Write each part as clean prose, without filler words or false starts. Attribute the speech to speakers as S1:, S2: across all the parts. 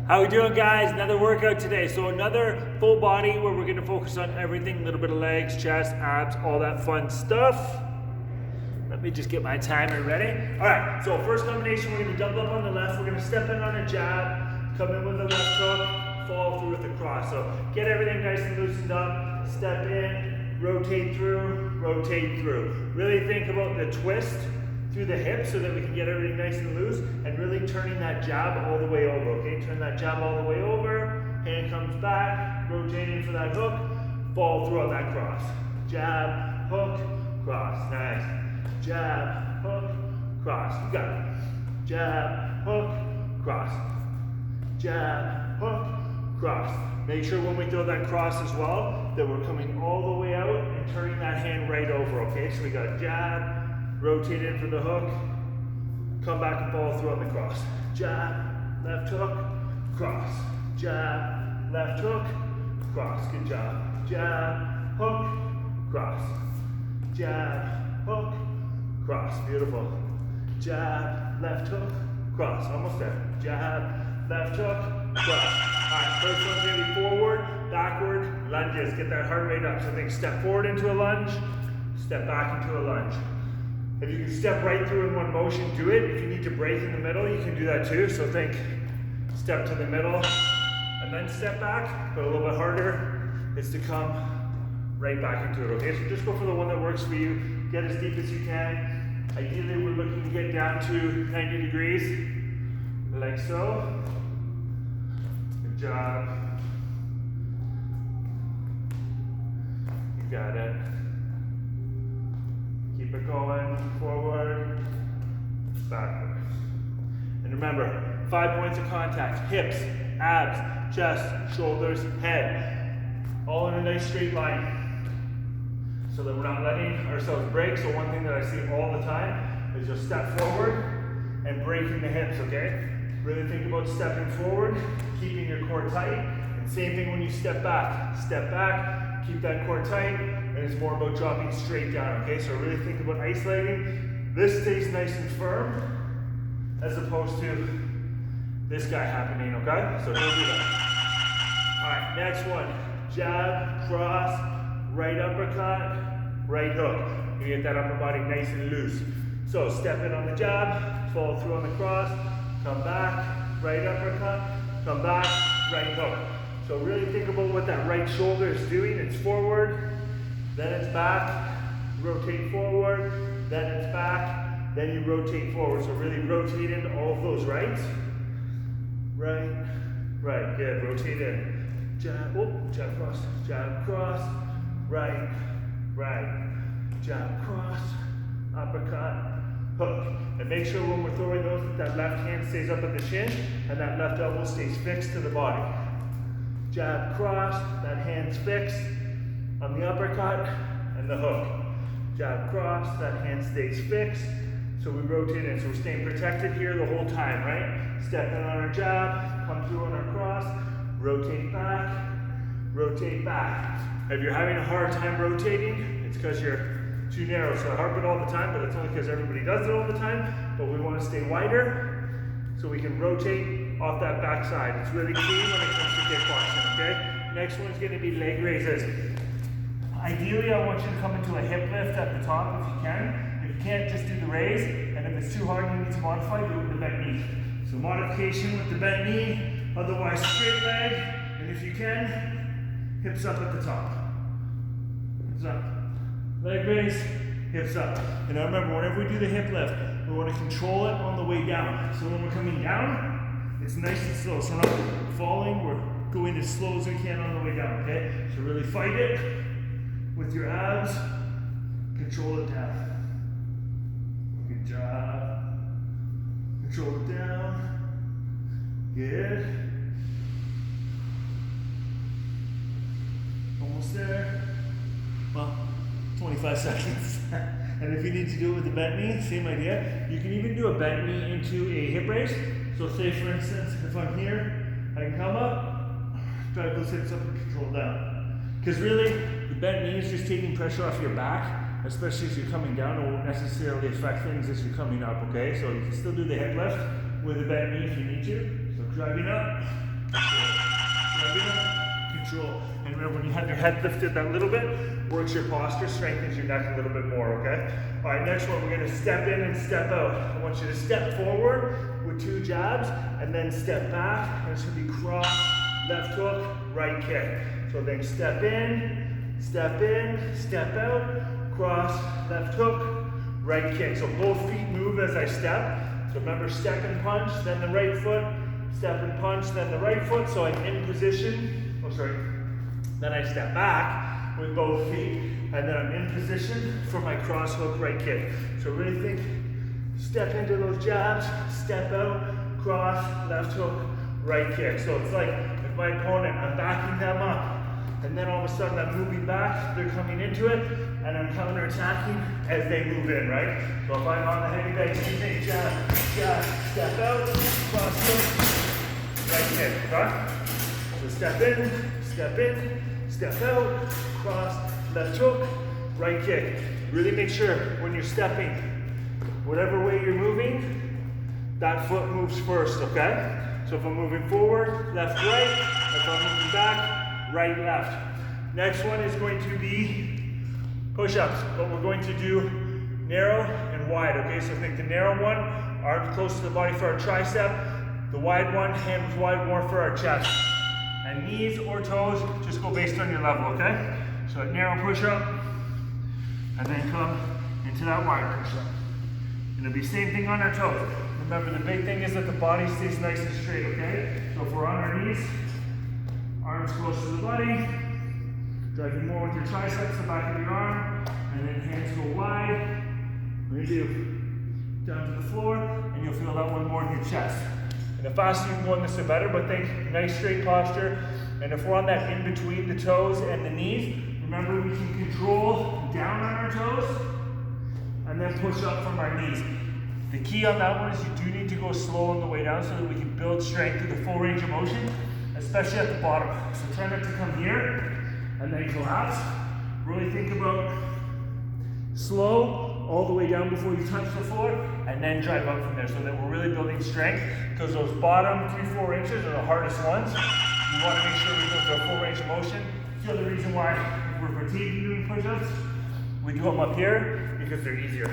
S1: How we doing, guys? Another workout today. So another full body where we're gonna focus on everything, a little bit of legs, chest, abs, all that fun stuff. Let me just get my timer ready. All right, so first combination, we're gonna double up on the left. We're gonna step in on a jab, come in with a left hook, fall through with a cross. So get everything nice and loosened up, step in, rotate through, rotate through. Really think about the twist through the hips so that we can get everything nice and loose, and really turning that jab all the way over, okay? Turn that jab all the way over, hand comes back, rotating for that hook, fall through on that cross. Jab, hook, cross, nice. Jab, hook, cross, you got it. Jab, hook, cross. Jab, hook, cross. Make sure when we throw that cross as well, that we're coming all the way out and turning that hand right over, okay? So we got jab, rotate in for the hook, come back and follow through on the cross. Jab, left hook, cross. Jab, left hook, cross. Good job. Jab, hook, cross. Jab, hook, cross. Beautiful. Jab, left hook, cross. Almost there. Jab, left hook, cross. All right, first one's gonna be forward, backward, lunges. Get that heart rate up. So think step forward into a lunge, step back into a lunge. If you can step right through in one motion, do it. If you need to break in the middle, you can do that too. So think step to the middle and then step back, but a little bit harder is to come right back into it, okay? So just go for the one that works for you. Get as deep as you can. Ideally, we're looking to get down to 90 degrees, like so. Good job. You got it. Keep it going, forward, backward. And remember, 5 points of contact: hips, abs, chest, shoulders, head. All in a nice straight line, so that we're not letting ourselves break. So one thing that I see all the time is just step forward and breaking the hips, okay? Really think about stepping forward, keeping your core tight. And same thing when you step back, keep that core tight. And it's more about dropping straight down, okay? So really think about isolating. This stays nice and firm, as opposed to this guy happening, okay? So don't do that. All right, next one. Jab, cross, right uppercut, right hook. You get that upper body nice and loose. So step in on the jab, follow through on the cross, come back, right uppercut, come back, right hook. So really think about what that right shoulder is doing. It's forward, then it's back, rotate forward, then it's back, then you rotate forward. So really rotate into all of those rights. Right, right, good, rotate in. Jab, oh, jab cross, right, right, jab cross, uppercut, hook. And make sure when we're throwing those, that left hand stays up at the shin and that left elbow stays fixed to the body. Jab cross, that hand's fixed on the uppercut and the hook. Jab cross, that hand stays fixed. So we rotate in, so we're staying protected here the whole time, right? Step in on our jab, come through on our cross, rotate back, rotate back. If you're having a hard time rotating, it's because you're too narrow. So I harp it all the time, but it's only because everybody does it all the time. But we want to stay wider so we can rotate off that back side. It's really key when it comes to kickboxing, okay? Next one's gonna be leg raises. Ideally, I want you to come into a hip lift at the top if you can. If you can't, just do the raise. And if it's too hard and you need to modify, do it with the bent knee. So modification with the bent knee, otherwise straight leg. And if you can, hips up at the top. Hips up. Leg raise, hips up. And now remember, whenever we do the hip lift, we want to control it on the way down. So when we're coming down, it's nice and slow. So we're not falling, we're going as slow as we can on the way down, okay? So really fight it with your abs, control it down. Good job. Control it down. Good. Almost there. Well, 25 seconds. And if you need to do it with the bent knee, same idea. You can even do a bent knee into a hip raise. So say for instance, if I'm here, I can come up, drive those hips up and control down. Because really, the bent knee is just taking pressure off your back, especially as you're coming down. It won't necessarily affect things as you're coming up, okay? So you can still do the hip lift with a bent knee if you need to. So driving up, driving them, control. And remember, when you have your head lifted that little bit, works your posture, strengthens your neck a little bit more, okay? All right, next one, we're gonna step in and step out. I want you to step forward with 2 jabs, and then step back, and it's gonna be cross, left hook, right kick. So then step in, step out, cross, left hook, right kick. So both feet move as I step. So remember, step and punch, then the right foot, step and punch, then the right foot. So I'm in position, then I step back with both feet, and then I'm in position for my cross hook right kick. So really think, step into those jabs, step out, cross, left hook, right kick. So it's like, if my opponent, I'm backing them up, and then all of a sudden I'm moving back, they're coming into it, and I'm counter-attacking as they move in, right? So if I'm on the heavy bag, same thing, jab, jab, step out, cross hook, right kick, okay? So step in, step out, cross, left hook, right kick. Really make sure when you're stepping, whatever way you're moving, that foot moves first, okay? So if I'm moving forward, left, right. If I'm moving back, right, left. Next one is going to be push-ups, but we're going to do narrow and wide, okay? So think the narrow one, arms close to the body for our tricep. The wide one, hands wide more for our chest. And knees or toes, just go based on your level, okay? So a narrow push-up, and then come into that wide push-up. And it'll be same thing on our toes. Remember, the big thing is that the body stays nice and straight, okay? So if we're on our knees, arms close to the body, driving more with your triceps, the back of your arm, and then hands go wide. We're gonna do down to the floor, and you'll feel that one more in your chest. And the faster you can go on this, the better, but think nice straight posture. And if we're on that in between the toes and the knees, remember we can control down on our toes, and then push up from our knees. The key on that one is you do need to go slow on the way down so that we can build strength through the full range of motion, especially at the bottom. So try not to come here and then collapse. Really think about slow all the way down before you touch the floor, and then drive up from there so that we're really building strength, because those bottom 3-4 inches are the hardest ones. You want to make sure we go through a full range of motion. It's the other reason why we're fatigued doing push-ups. We do them up here because they're easier.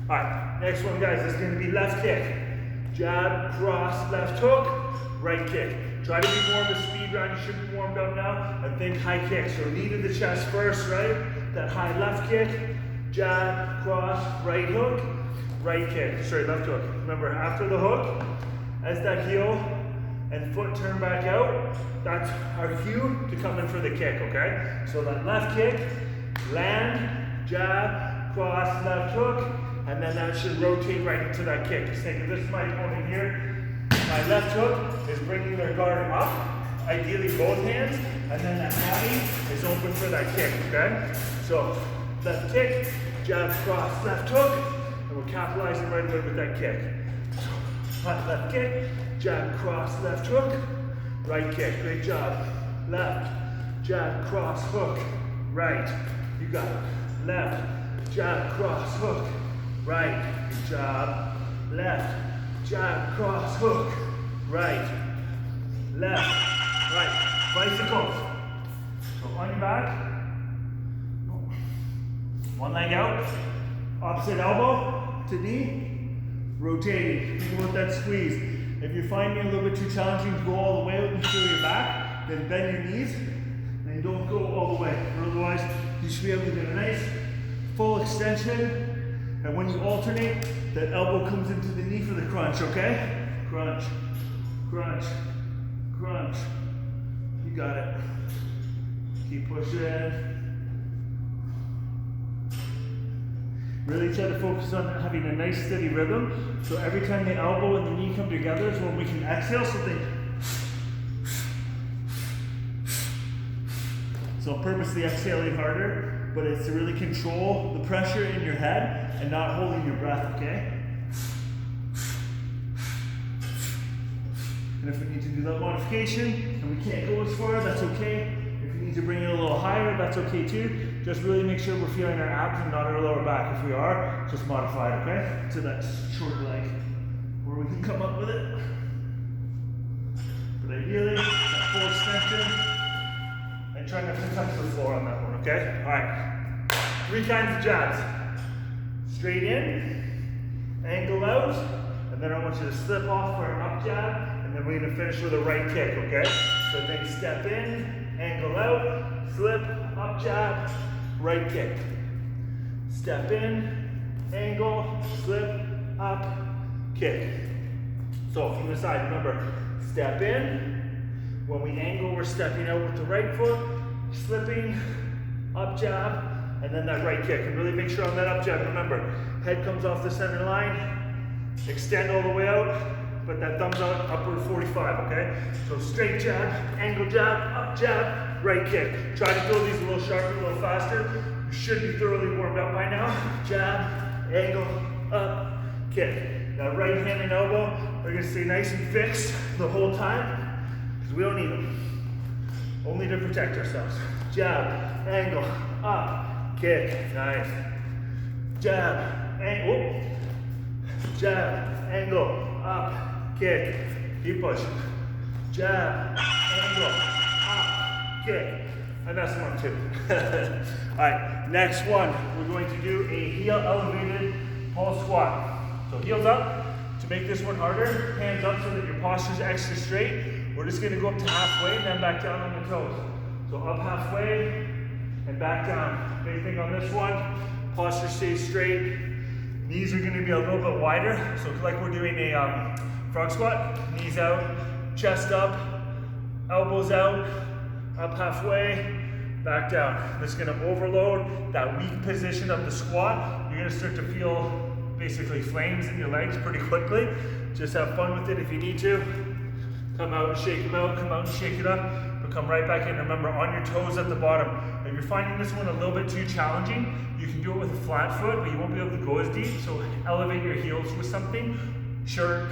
S1: All right, next one, guys, is going to be left kick. Jab, cross, left hook, right kick. Try to be more of a speed round. You should be warmed up now. And think high kick. So knee to the chest first, right? That high left kick. Jab, cross, right hook, right kick. Sorry, left hook. Remember, after the hook, as that heel and foot turn back out, that's our cue to come in for the kick, okay? So that left kick, land, jab, cross, left hook, and then that should rotate right into that kick. Just think of this, my opponent here. My left hook is bringing their guard up, ideally both hands, and then that body is open for that kick, okay? So left kick, jab, cross, left hook, and we're capitalizing right away with that kick. So left kick, jab, cross, left hook, right kick. Great job. Left, jab, cross, hook, right. You got it. Left, jab, cross, hook, right. Good job. Left, jab, cross, hook, right. Left, right. Bicycles. So on your back. One leg out. Opposite elbow to knee. Rotating. Think about that squeeze. If you're finding it a little bit too challenging to go all the way out and feel your back, then bend your knees and don't go all the way. Otherwise, you should be able to get a nice full extension. And when you alternate, that elbow comes into the knee for the crunch, okay? Crunch, crunch, crunch. You got it. Keep pushing. Really try to focus on having a nice steady rhythm. So every time the elbow and the knee come together is when we can exhale something. So purposely exhaling harder, but it's to really control the pressure in your head and not holding your breath, okay? And if we need to do that modification and we can't go as far, that's okay. If we need to bring it a little higher, that's okay too. Just really make sure we're feeling our abs and not our lower back. If we are, just modify it, okay? To that short leg, where we can come up with it. But ideally, that full extension. try not to touch the floor on that one, okay? All right. 3 kinds of jabs. Straight in, angle out, and then I want you to slip off for an up jab, and then we're gonna finish with a right kick, okay? So think step in, angle out, slip, up jab, right kick. Step in, angle, slip, up, kick. So from the side, remember, step in. When we angle, we're stepping out with the right foot, slipping, up jab, and then that right kick. And really make sure on that up jab, remember, head comes off the center line, extend all the way out, but that thumbs out upward 45, okay? So straight jab, angle jab, up jab, right kick. Try to throw these a little sharper, a little faster. You should be thoroughly warmed up by now. Jab, angle, up, kick. Now right hand and elbow are gonna stay nice and fixed the whole time, because we don't need them. Only to protect ourselves. Jab, angle, up, kick. Nice. Jab, angle, jab, angle, up, kick. Keep pushing. Jab, angle, up, kick. And that's one too. All right, next one, we're going to do a heel elevated pull squat. So heels up. To make this one harder, hands up so that your posture is extra straight. We're just gonna go up to halfway and then back down on the toes. So up halfway and back down. Big thing on this one, posture stays straight. Knees are gonna be a little bit wider. So like we're doing a frog squat, knees out, chest up, elbows out, up halfway, back down. This is gonna overload that weak position of the squat. You're gonna start to feel basically flames in your legs pretty quickly. Just have fun with it if you need to. Come out and shake them out, come out and shake it up, but come right back in. Remember, on your toes at the bottom. If you're finding this one a little bit too challenging, you can do it with a flat foot, but you won't be able to go as deep, so elevate your heels with something. Shirt,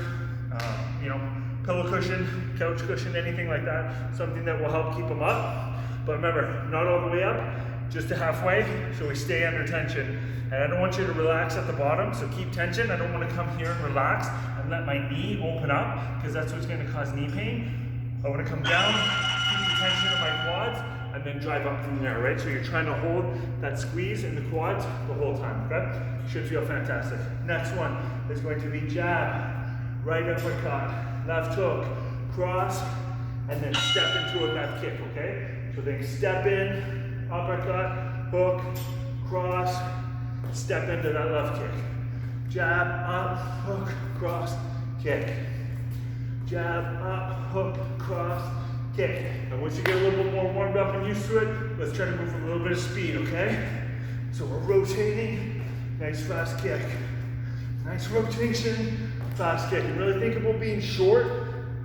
S1: pillow cushion, couch cushion, anything like that. Something that will help keep them up. But remember, not all the way up, just to halfway, so we stay under tension. And I don't want you to relax at the bottom, so keep tension. I don't want to come here and relax and let my knee open up, because that's what's going to cause knee pain. I want to come down, keep the tension in my quads, and then drive up from there, right? So you're trying to hold that squeeze in the quads the whole time, okay? Should feel fantastic. Next one is going to be jab, right uppercut, left hook, cross, and then step into a left kick, okay? So then step in, uppercut, hook, cross, step into that left kick. Jab, up, hook, cross, kick. Jab, up, hook, cross, kick. And once you get a little bit more warmed up and used to it, let's try to move with a little bit of speed, okay? So we're rotating, nice fast kick. Nice rotation, fast kick. And really think about being short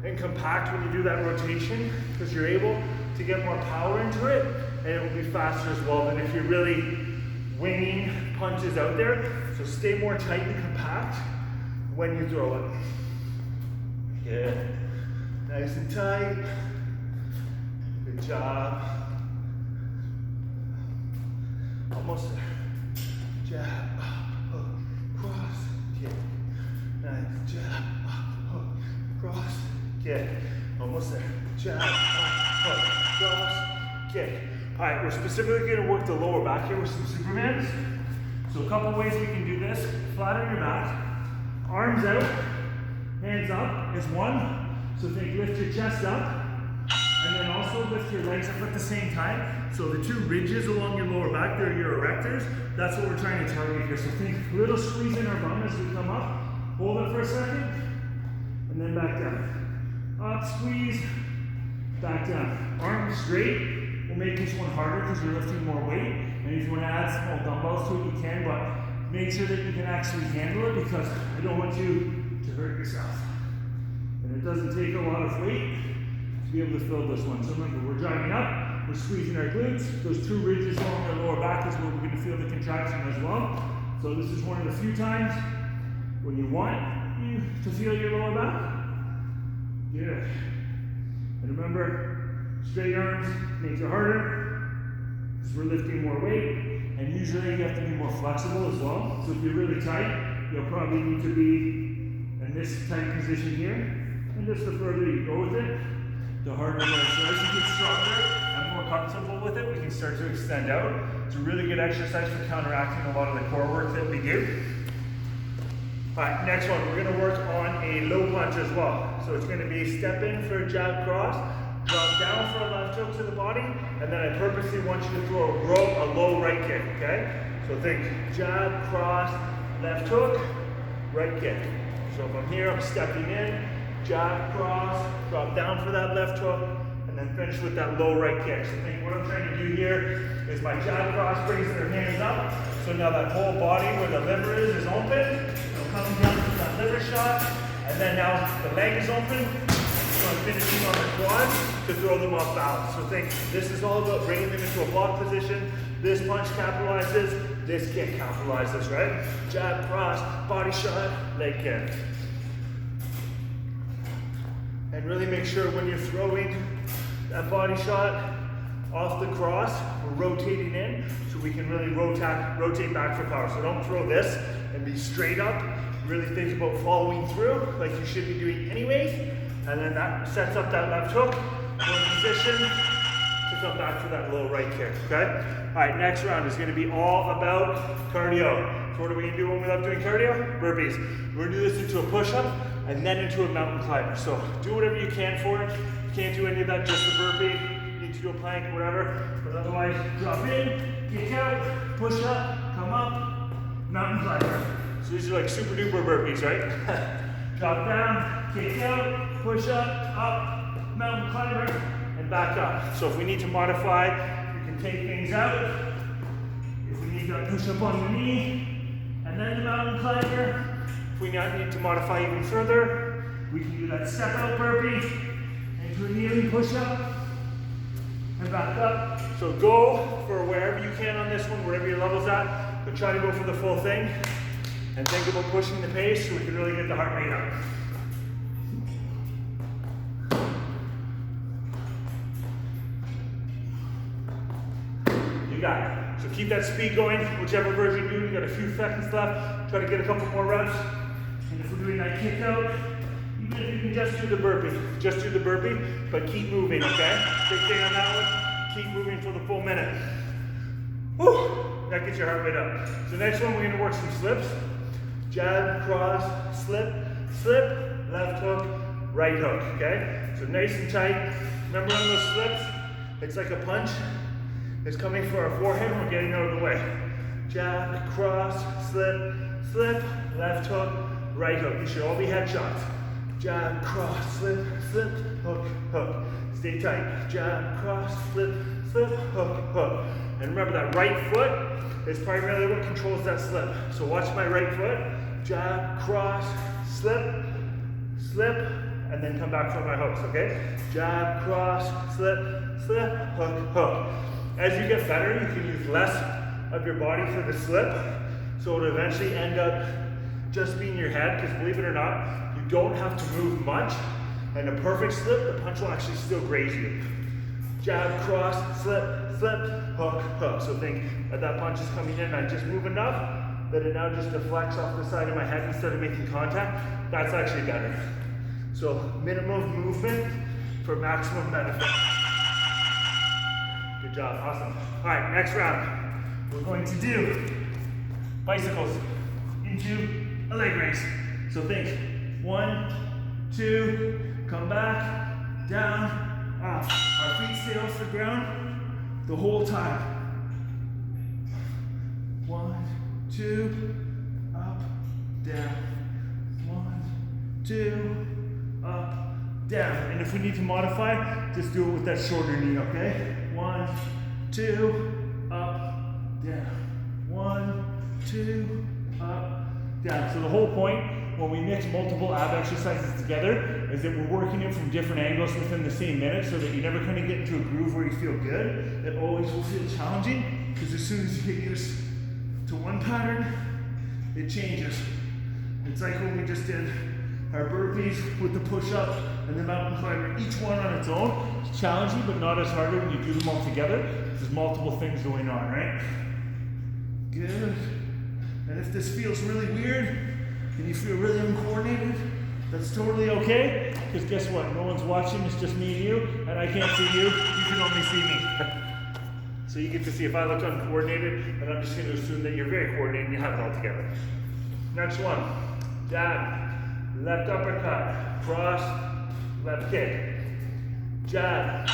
S1: and compact when you do that rotation, because you're able to get more power into it, and it will be faster as well than if you're really winging punches out there. So stay more tight and compact when you throw it. Good. Nice and tight. Good job. Almost there. Jab, up, hook, cross, kick. Nice. Jab, up, hook, cross, kick. Almost there. Jab, up, hook, cross, kick. All right, we're specifically going to work the lower back here with some Supermans. So a couple ways we can do this. Flat on your back, arms out, hands up is one. So think lift your chest up, and then also lift your legs up at the same time. So the two ridges along your lower back, they're your erectors. That's what we're trying to target here. So think little squeeze in our bum as we come up. Hold it for a second, and then back down. Up, squeeze, back down. Arms straight. We'll make this one harder because you're lifting more weight. And if you want to add small dumbbells to it, you can, but make sure that you can actually handle it, because I don't want you to hurt yourself. And it doesn't take a lot of weight to be able to fill this one. So remember, we're driving up, we're squeezing our glutes. Those two ridges along our lower back is where we're going to feel the contraction as well. So this is one of the few times when you want you to feel your lower back. Good. And remember, straight arms makes it harder because we're lifting more weight, and usually you have to be more flexible as well. So if you're really tight, you'll probably need to be in this tight position here. And just the further you go with it, the harder it is. So as you get stronger and more comfortable with it, we can start to extend out. It's a really good exercise for counteracting a lot of the core work that we do. All right, next one, we're gonna work on a low punch as well. So it's gonna be step in for a jab cross, drop down for a left hook to the body, and then I purposely want you to throw a low right kick, okay? So think jab, cross, left hook, right kick. So if I'm here, I'm stepping in, jab, cross, drop down for that left hook, and then finish with that low right kick. So think what I'm trying to do here is my jab cross brings their hands up. So now that whole body where the liver is open. So coming down to that liver shot, and then now the leg is open. So I'm finishing on the quads to throw them off balance. So think this is all about bringing them into a block position. This punch capitalizes, this kick capitalizes, right? Jab, cross, body shot, leg kick. And really make sure when you're throwing that body shot off the cross, we're rotating in so we can really rotate back for power. So don't throw this and be straight up. Really think about following through like you should be doing anyways. And then that sets up that left hook, one position to come back for that low right kick, okay? All right, next round is gonna be all about cardio. So what are we gonna do when we love doing cardio? Burpees. We're gonna do this into a push-up and then into a mountain climber. So do whatever you can for it. You can't do any of that, just a burpee. You need to do a plank, whatever. But otherwise, drop in, kick out, push up, come up, mountain climber. So these are like super duper burpees, right? Drop down, kick out, push up, mountain climber, and back up. So if we need to modify, we can take things out. If we need to push up on the knee, and then the mountain climber. If we need to modify even further, we can do that step out burpee, into a kneeling push up, and back up. So go for wherever you can on this one, wherever your level's at, but try to go for the full thing. And think about pushing the pace so we can really get the heart rate up. You got it. So keep that speed going, whichever version you do. You got a few seconds left. Try to get a couple more reps. And if we're doing that kick out, even if you can just do the burpee, but keep moving, okay? Big thing on that one, keep moving for the full minute. Whew, that gets your heart rate up. So next one, we're gonna work some slips. Jab, cross, slip, slip, left hook, right hook, okay? So nice and tight. Remember on those slips, it's like a punch. It's coming for our forehead, we're getting out of the way. Jab, cross, slip, slip, left hook, right hook. These should all be headshots. Jab, cross, slip, slip, hook, hook. Stay tight. Jab, cross, slip, slip, hook, hook. And remember that right foot is primarily what controls that slip. So watch my right foot. Jab, cross, slip, slip, and then come back for my hooks, okay? Jab, cross, slip, slip, hook, hook. As you get better, you can use less of your body for the slip, so it'll eventually end up just being your head, because believe it or not, you don't have to move much, and a perfect slip, the punch will actually still graze you. Jab, cross, slip, slip, hook, hook. So think that punch is coming in, I just move enough that it now just deflects off the side of my head instead of making contact. That's actually better. So minimum movement for maximum benefit. Good job, awesome. All right, next round. We're going to do bicycles into a leg race. So think 1, 2, come back, down, up. Our feet stay off the ground the whole time. 1, 2, up, down. 1, 2, up, down. And if we need to modify, just do it with that shorter knee, okay? 1, 2, up, down. 1, 2, up, down. So the whole point when we mix multiple ab exercises together is that we're working it from different angles within the same minute so that you never kind of get into a groove where you feel good. It always will feel challenging because as soon as you get used to one pattern, it changes. It's like when we just did our burpees with the push-up and the mountain climber, each one on its own. It's challenging, but not as hard when you do them all together. There's multiple things going on, right? Good. And if this feels really weird and you feel really uncoordinated, that's totally okay, because guess what? No one's watching, it's just me and you, and I can't see you, you can only see me. So you get to see if I look uncoordinated, then I'm just going to assume that you're very coordinated and you have it all together. Next one, jab, left uppercut, cross, left kick. Jab,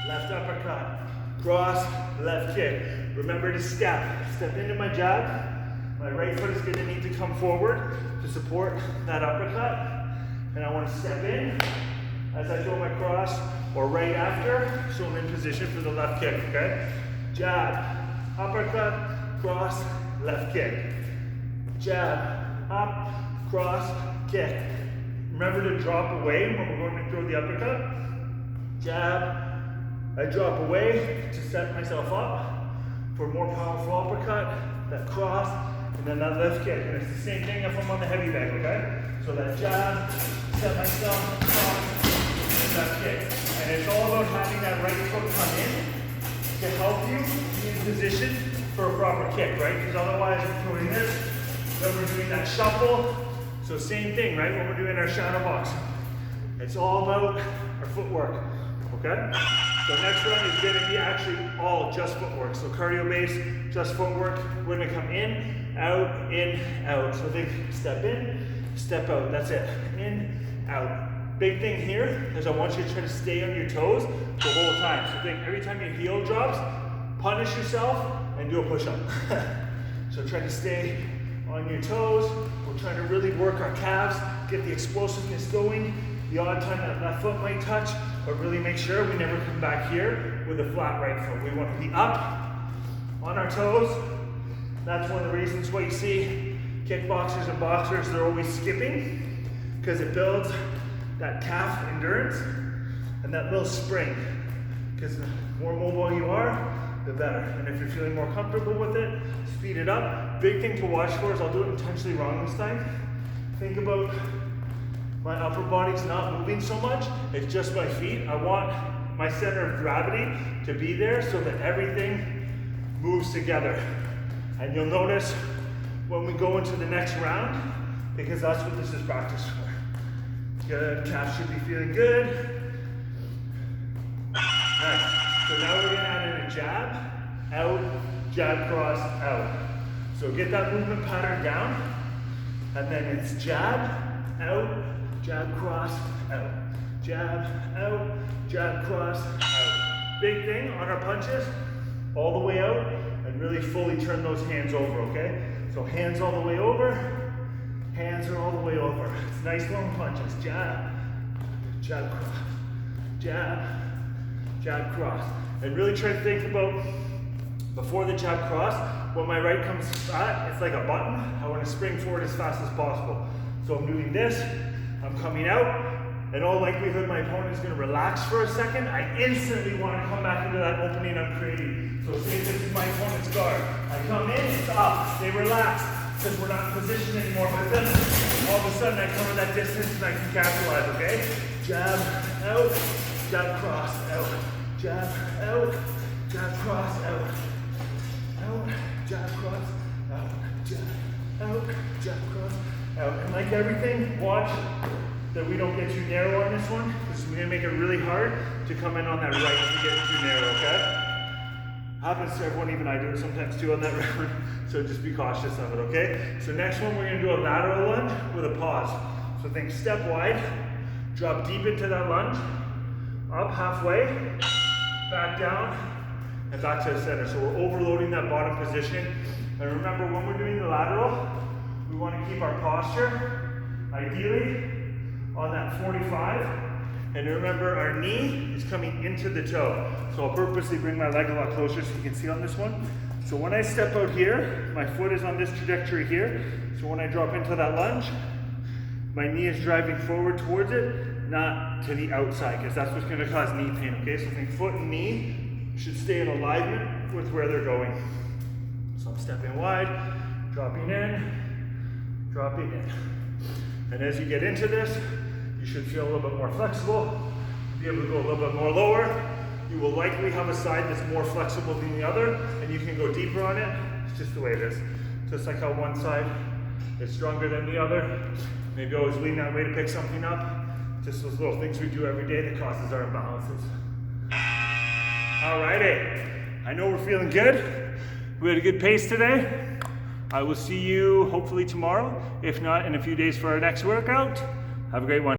S1: left uppercut, cross, left kick. Remember to step into my jab. My right foot is going to need to come forward to support that uppercut. And I want to step in as I throw my cross, or right after, so I'm in position for the left kick, okay? Jab, uppercut, cross, left kick. Jab, up, cross, kick. Remember to drop away when we're going to throw the uppercut. Jab, I drop away to set myself up for a more powerful uppercut, that cross, and then that left kick. And it's the same thing if I'm on the heavy bag, okay? So that jab, set myself, cross, and left kick. And it's all about having that right foot come in to help you be in position for a proper kick, right? Because otherwise we're doing this, then we're doing that shuffle. So same thing, right? When we're doing our shadow box. It's all about our footwork, okay? So next one is gonna be actually all just footwork. So cardio based, just footwork. We're gonna come in, out. So think step in, step out, that's it. In, out. Big thing here is I want you to try to stay on your toes the whole time. So think every time your heel drops, punish yourself and do a push-up. So try to stay on your toes. We're trying to really work our calves, get the explosiveness going. The odd time that left foot might touch, but really make sure we never come back here with a flat right foot. We want to be up on our toes. That's one of the reasons why you see kickboxers and boxers, they're always skipping, because it builds that calf endurance and that little spring. Because the more mobile you are, the better. And if you're feeling more comfortable with it, speed it up. Big thing to watch for is, I'll do it intentionally wrong this time. Think about my upper body's not moving so much, it's just my feet. I want my center of gravity to be there so that everything moves together. And you'll notice when we go into the next round, because that's what this is practice for. Good, calf should be feeling good. Nice. So now we're gonna add in a jab, out, jab, cross, out. So get that movement pattern down, and then it's jab, out, jab, cross, out. Jab, out, jab, cross, out. Big thing on our punches, all the way out, and really fully turn those hands over, okay? So hands all the way over, hands are all the way over. It's nice long punches. Jab, jab, cross, jab, jab, cross. And really try to think about, before the jab cross, when my right comes flat, it's like a button. I want to spring forward as fast as possible. So I'm doing this, I'm coming out, in all likelihood my opponent is going to relax for a second. I instantly want to come back into that opening I'm creating. So say this is my opponent's guard. I come in, it's up, they relax, because we're not in position anymore. But then all of a sudden I cover that distance and I can capitalize, okay? Jab, out, jab, cross, out. Jab, out, jab, cross, out. Out, jab, cross, out. Jab, out, jab, cross, out. And like everything, watch that we don't get too narrow on this one, because we're gonna make it really hard to come in on that right if we get too narrow, okay? Happens to everyone, even I do it sometimes too on that round, so just be cautious of it, okay? So next one, we're gonna do a lateral lunge with a pause. So think step wide, drop deep into that lunge, up halfway, back down, and back to the center. So we're overloading that bottom position. And remember, when we're doing the lateral, we wanna keep our posture, ideally, on that 45, and remember our knee is coming into the toe. So I'll purposely bring my leg a lot closer so you can see on this one. So when I step out here, my foot is on this trajectory here. So when I drop into that lunge, my knee is driving forward towards it, not to the outside, because that's what's going to cause knee pain, okay? So think foot and knee should stay in alignment with where they're going. So I'm stepping wide, dropping in, dropping in. And as you get into this, you should feel a little bit more flexible, be able to go a little bit more lower. You will likely have a side that's more flexible than the other, and you can go deeper on it. It's just the way it is. Just like how one side is stronger than the other. Maybe always lean that way to pick something up. Just those little things we do every day that causes our imbalances. Alrighty, I know we're feeling good. We had a good pace today. I will see you hopefully tomorrow, if not in a few days for our next workout. Have a great one.